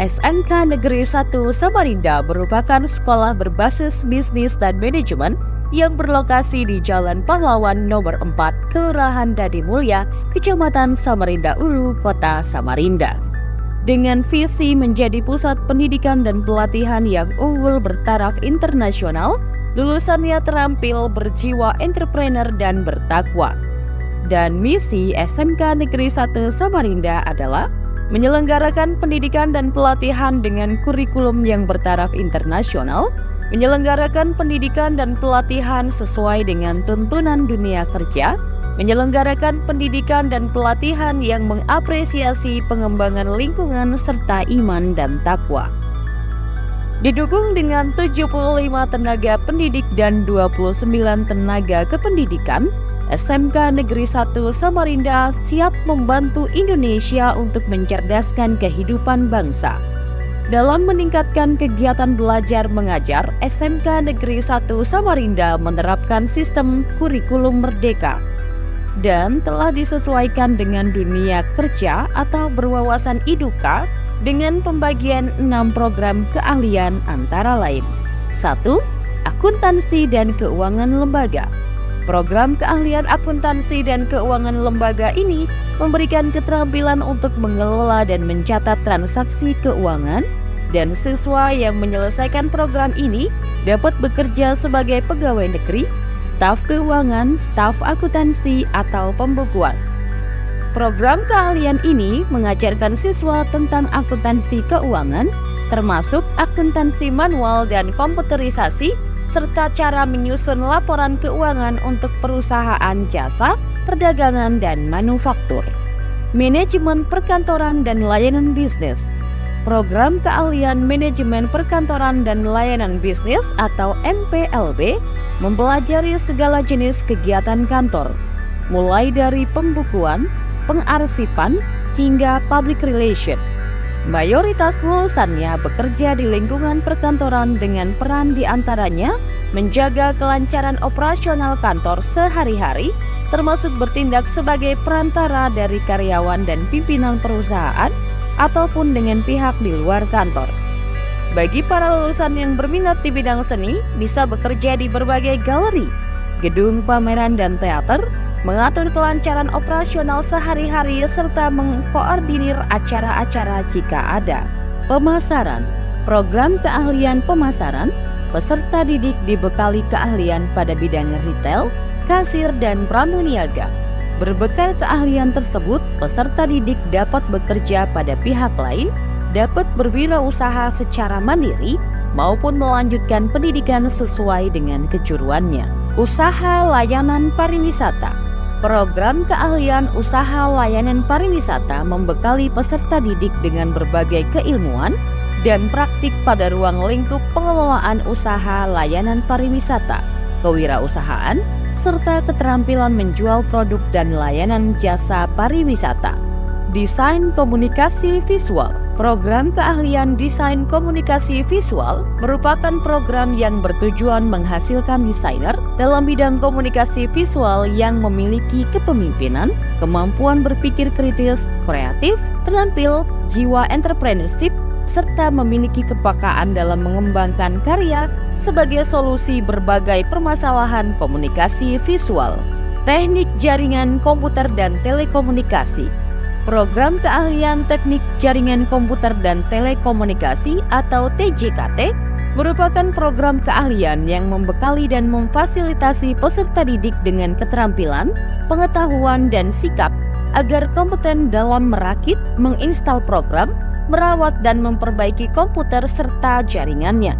SMK Negeri 1 Samarinda merupakan sekolah berbasis bisnis dan manajemen yang berlokasi di Jalan Pahlawan nomor 4, Kelurahan Dadi Mulya, Kecamatan Samarinda Ulu, Kota Samarinda. Dengan visi menjadi pusat pendidikan dan pelatihan yang unggul bertaraf internasional, lulusannya terampil, berjiwa entrepreneur dan bertakwa. Dan misi SMK Negeri 1 Samarinda adalah menyelenggarakan pendidikan dan pelatihan dengan kurikulum yang bertaraf internasional, menyelenggarakan pendidikan dan pelatihan sesuai dengan tuntunan dunia kerja, menyelenggarakan pendidikan dan pelatihan yang mengapresiasi pengembangan lingkungan serta iman dan takwa. Didukung dengan 75 tenaga pendidik dan 29 tenaga kependidikan, SMK Negeri 1 Samarinda siap membantu Indonesia untuk mencerdaskan kehidupan bangsa. Dalam meningkatkan kegiatan belajar mengajar, SMK Negeri 1 Samarinda menerapkan sistem kurikulum merdeka dan telah disesuaikan dengan dunia kerja atau berwawasan IDUKA dengan pembagian 6 program keahlian antara lain. 1. Akuntansi dan keuangan lembaga. Program keahlian akuntansi dan keuangan lembaga ini memberikan keterampilan untuk mengelola dan mencatat transaksi keuangan, dan siswa yang menyelesaikan program ini dapat bekerja sebagai pegawai negeri, staf keuangan, staf akuntansi, atau pembukuan. Program keahlian ini mengajarkan siswa tentang akuntansi keuangan, termasuk akuntansi manual dan komputerisasi, serta cara menyusun laporan keuangan untuk perusahaan jasa, perdagangan, dan manufaktur. Manajemen perkantoran dan layanan bisnis. Program keahlian manajemen perkantoran dan layanan bisnis atau MPLB mempelajari segala jenis kegiatan kantor, mulai dari pembukuan, pengarsipan, hingga public relation. Mayoritas lulusannya bekerja di lingkungan perkantoran dengan peran diantaranya menjaga kelancaran operasional kantor sehari-hari, termasuk bertindak sebagai perantara dari karyawan dan pimpinan perusahaan ataupun dengan pihak di luar kantor. Bagi para lulusan yang berminat di bidang seni, bisa bekerja di berbagai galeri, gedung pameran dan teater, mengatur kelancaran operasional sehari-hari serta mengkoordinir acara-acara jika ada. Pemasaran. Program keahlian pemasaran, peserta didik dibekali keahlian pada bidang retail, kasir, dan pramuniaga. Berbekal keahlian tersebut, peserta didik dapat bekerja pada pihak lain, dapat berwirausaha secara mandiri, maupun melanjutkan pendidikan sesuai dengan kejuruannya. Usaha layanan pariwisata. Program keahlian usaha layanan pariwisata membekali peserta didik dengan berbagai keilmuan dan praktik pada ruang lingkup pengelolaan usaha layanan pariwisata, kewirausahaan, serta keterampilan menjual produk dan layanan jasa pariwisata. Desain komunikasi visual. Program keahlian desain komunikasi visual merupakan program yang bertujuan menghasilkan desainer dalam bidang komunikasi visual yang memiliki kepemimpinan, kemampuan berpikir kritis, kreatif, terampil, jiwa entrepreneurship, serta memiliki kepekaan dalam mengembangkan karya sebagai solusi berbagai permasalahan komunikasi visual. Teknik jaringan komputer dan telekomunikasi. Program keahlian teknik jaringan komputer dan telekomunikasi atau TJKT merupakan program keahlian yang membekali dan memfasilitasi peserta didik dengan keterampilan, pengetahuan, dan sikap agar kompeten dalam merakit, menginstal program, merawat dan memperbaiki komputer serta jaringannya.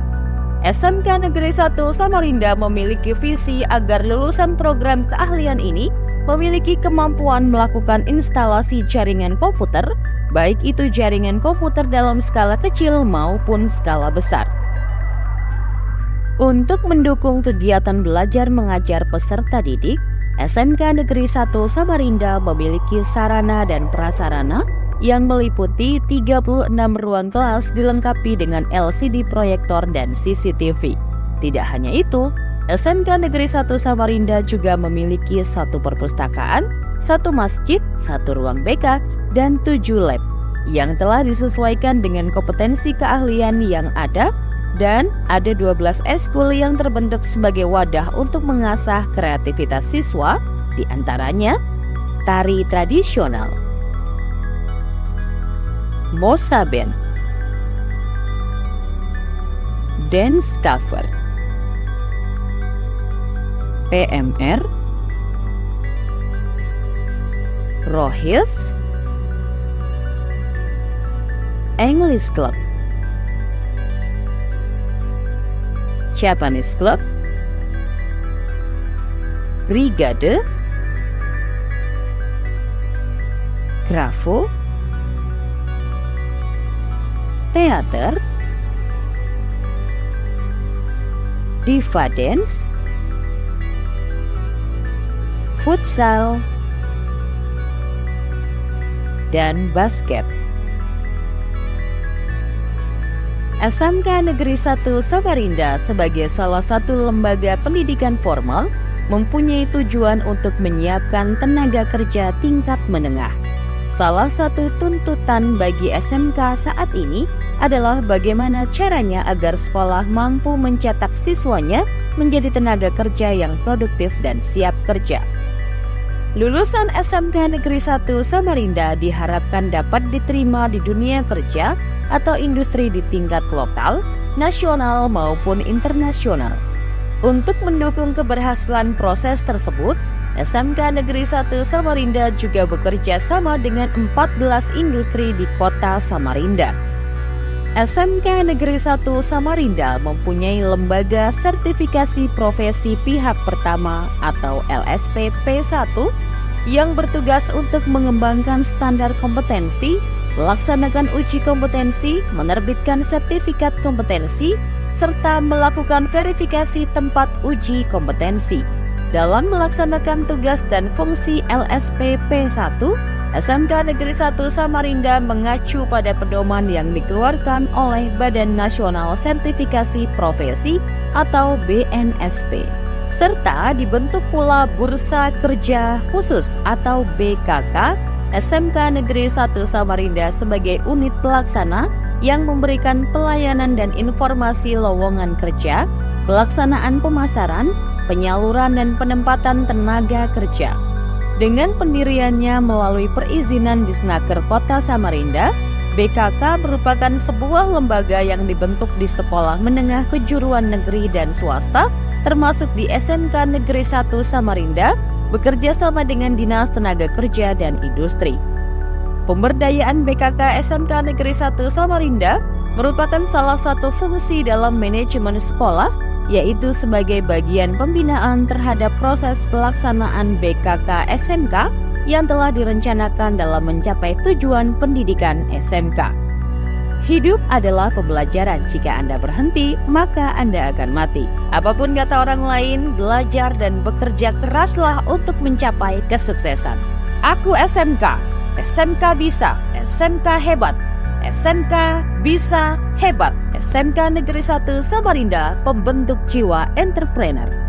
SMK Negeri 1 Samarinda memiliki visi agar lulusan program keahlian ini memiliki kemampuan melakukan instalasi jaringan komputer, baik itu jaringan komputer dalam skala kecil maupun skala besar. Untuk mendukung kegiatan belajar mengajar peserta didik, SMK Negeri 1 Samarinda memiliki sarana dan prasarana yang meliputi 36 ruang kelas dilengkapi dengan LCD proyektor dan CCTV. Tidak hanya itu, SMK Negeri 1 Samarinda juga memiliki 1 perpustakaan, 1 masjid, 1 ruang BK, dan 7 lab. yang telah disesuaikan dengan kompetensi keahlian yang ada, dan ada 12 eskul yang terbentuk sebagai wadah untuk mengasah kreativitas siswa, di antaranya tari tradisional, Mosa Band, Dance Cover, PMR, Rohis, English Club, Japanese Club, Brigade, Grafo, Teater, Diva Dance, Futsal, dan Basket. SMK Negeri 1 Samarinda sebagai salah satu lembaga pendidikan formal mempunyai tujuan untuk menyiapkan tenaga kerja tingkat menengah. Salah satu tuntutan bagi SMK saat ini adalah bagaimana caranya agar sekolah mampu mencetak siswanya menjadi tenaga kerja yang produktif dan siap kerja. Lulusan SMK Negeri 1 Samarinda diharapkan dapat diterima di dunia kerja atau industri di tingkat lokal, nasional maupun internasional. Untuk mendukung keberhasilan proses tersebut, SMK Negeri 1 Samarinda juga bekerja sama dengan 14 industri di kota Samarinda. SMK Negeri 1 Samarinda mempunyai lembaga sertifikasi profesi pihak pertama atau LSP P1 yang bertugas untuk mengembangkan standar kompetensi, melaksanakan uji kompetensi, menerbitkan sertifikat kompetensi, serta melakukan verifikasi tempat uji kompetensi. Dalam melaksanakan tugas dan fungsi LSP P1, SMK Negeri 1 Samarinda mengacu pada pedoman yang dikeluarkan oleh Badan Nasional Sertifikasi Profesi atau BNSP. Serta dibentuk pula Bursa Kerja Khusus atau BKK SMK Negeri 1 Samarinda sebagai unit pelaksana yang memberikan pelayanan dan informasi lowongan kerja, pelaksanaan pemasaran, penyaluran dan penempatan tenaga kerja. Dengan pendiriannya melalui perizinan Disnaker Kota Samarinda, BKK merupakan sebuah lembaga yang dibentuk di sekolah menengah kejuruan negeri dan swasta, termasuk di SMK Negeri 1 Samarinda, bekerja sama dengan Dinas Tenaga Kerja dan Industri. Pemberdayaan BKK SMK Negeri 1 Samarinda merupakan salah satu fungsi dalam manajemen sekolah, yaitu sebagai bagian pembinaan terhadap proses pelaksanaan BKK SMK yang telah direncanakan dalam mencapai tujuan pendidikan SMK. Hidup adalah pembelajaran. Jika Anda berhenti, maka Anda akan mati. Apapun kata orang lain, belajar dan bekerja keraslah untuk mencapai kesuksesan. Aku SMK. SMK bisa. SMK hebat. SMK bisa hebat. SMK Negeri 1 Samarinda, pembentuk jiwa entrepreneur.